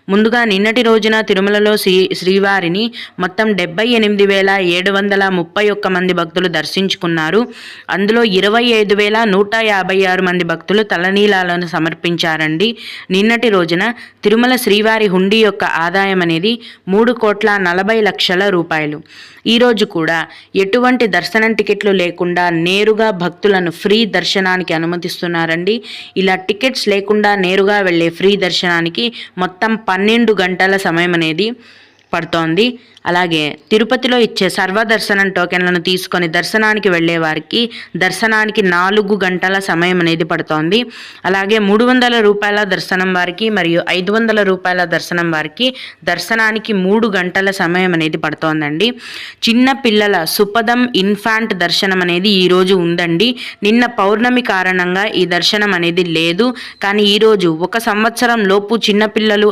ముందుగా నిన్నటి రోజున తిరుమలలో శ్రీవారిని మొత్తం 78,731 మంది భక్తులు దర్శించుకున్నారు. అందులో 25,156 మంది భక్తులు తలనీలాలను సమర్పించారండి. నిన్నటి రోజున తిరుమల శ్రీవారి హుండీ యొక్క ఆదాయం అనేది 3,40,00,000 రూపాయలు. ఈరోజు కూడా ఎటువంటి దర్శనం టికెట్లు లేకుండా నేరుగా భక్తులను ఫ్రీ దర్శనానికి అనుమతిస్తున్నారండి. ఇలా టికెట్స్ లేకుండా నేరుగా వెళ్ళే ఫ్రీ దర్శనానికి మొత్తం 12 గంటల సమయం అనేది పడుతోంది. అలాగే తిరుపతిలో ఇచ్చే సర్వదర్శనం టోకెన్లను తీసుకొని దర్శనానికి వెళ్ళే వారికి దర్శనానికి 4 గంటల సమయం అనేది పడుతోంది. అలాగే 300 రూపాయల దర్శనం వారికి మరియు 500 రూపాయల దర్శనం వారికి దర్శనానికి 3 గంటల సమయం అనేది పడుతోందండి. చిన్న పిల్లల సుపదం ఇన్ఫాంట్ దర్శనం అనేది ఈరోజు ఉందండి. నిన్న పౌర్ణమి కారణంగా ఈ దర్శనం అనేది లేదు. కానీ ఈరోజు 1 సంవత్సరం లోపు చిన్నపిల్లలు